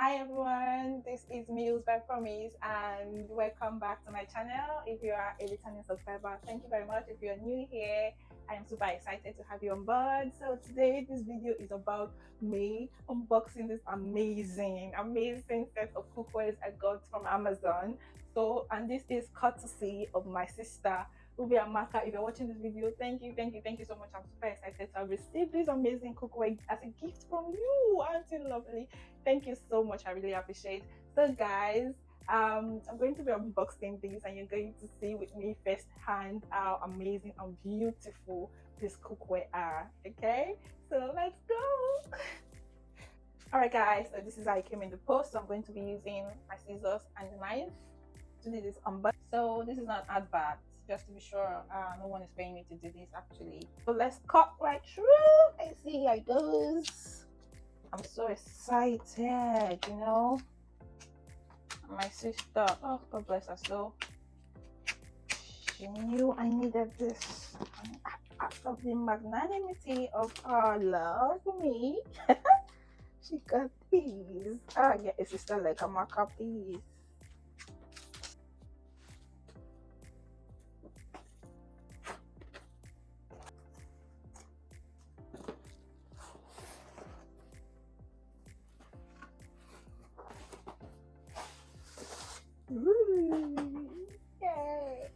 Hi everyone, this is Meals by Promise and welcome back to my channel. If you are a returning subscriber, thank you very much. If you're new here, I am super excited to have you on board. So today this video is about me unboxing this amazing set of cookwares I got from Amazon. And this is courtesy of my sister Ruby and Maka. If you're watching this video, thank you so much. I'm super excited to have received this amazing cookware as a gift from you. Aren't you lovely? Thank you so much. I really appreciate. So guys, I'm going to be unboxing these and you're going to see with me firsthand how amazing and beautiful this cookware are. Okay, so let's go. All right guys, so this is how it came in the post. So I'm going to be using my scissors and the knife to do this unboxing. So this is not an advert, just to be sure no one is paying me to do this actually. So let's cut right through and see how it goes. I'm so excited, you know. My sister, oh God bless her soul, she knew I needed this. Out of the magnanimity of her love for me, she got these. Ah, yeah, a sister like a markup these. Yay.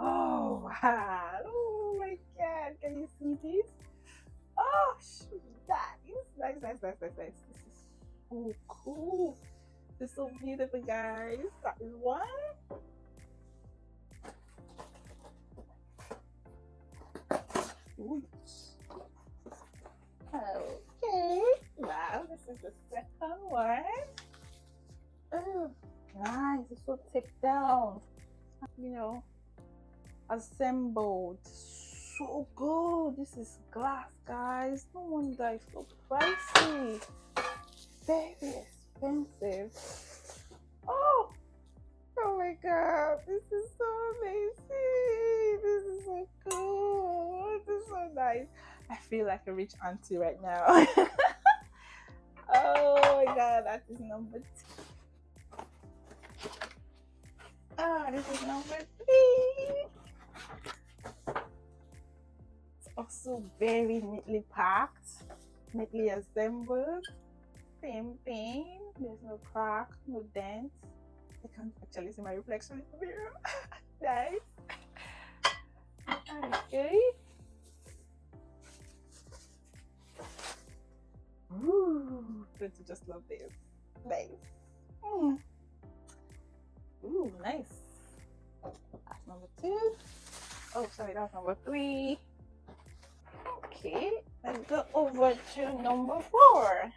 Oh wow, oh my God, can you see this? Oh, nice. This is so cool. This is so beautiful, guys. That is one. Oops. Okay, wow, this is the second one. Oh, nice. It's so taped down, you know, assembled. So good. This is glass, guys. No wonder it's so pricey. Very expensive. Oh my God, this is so amazing. This is so cool. This is so nice. I feel like a rich auntie right now. Oh my God, that is number 2. Ah, this is number 3. It's also very neatly packed, neatly assembled. Same thing. There's no crack, no dent. I can't actually see my reflection in the mirror. Nice. Okay. Ooh, don't you just love this? Nice. Ooh, nice. That's number 2. Oh, sorry, that's number 3. Okay, let's go over to number 4.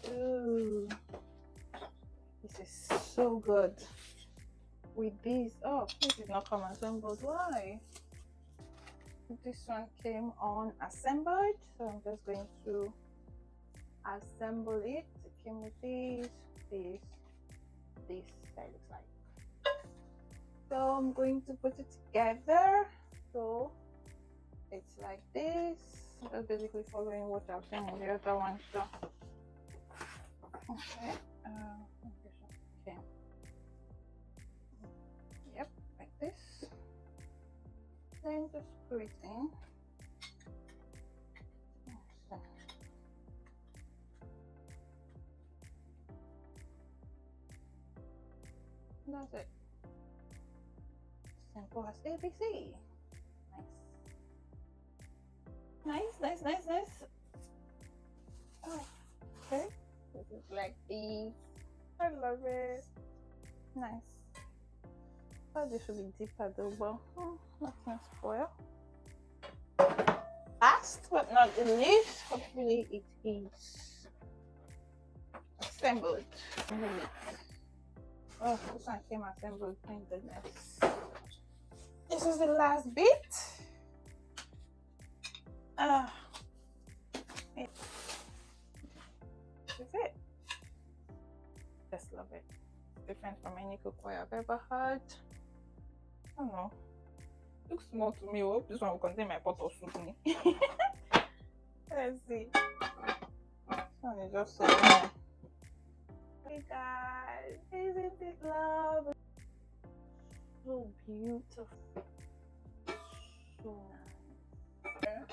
Ooh, this is so good. With this, oh, this did not come assembled. Why? This one came on assembled, so I'm just going to assemble it. It came with this that looks like. So I'm going to put it together. So it's like this. Just basically following what I've done in the other one. So okay. Okay. Yep, like this. Then just screw it in. That's it. Simple as ABC. Nice. Oh, okay. This is like these. I love it. Nice. Oh, this should be deeper though, but let's not spoil. Last but not the least, hopefully it is assembled. Oh, this one came assembled. Thank goodness. This is the last bit. This is it. Just love it. Different from any cookware I've ever had. I don't know. Looks small to me. I hope this one will contain my pot of soup. Let's see. This one is just so nice. Hey guys, isn't it lovely? So beautiful. So nice.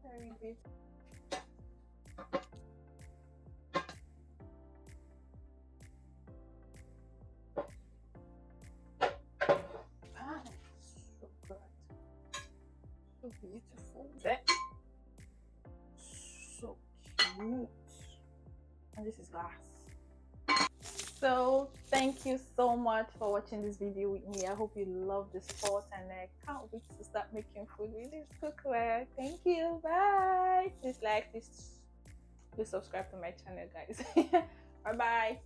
Very beautiful. Ah, so good. So beautiful. So cute. And this is glass. So thank you so much for watching this video with me. I hope you love the sport and I can't wait to start making food with this cookware. Thank you. Bye. Please like this. Please subscribe to my channel, guys. Bye bye.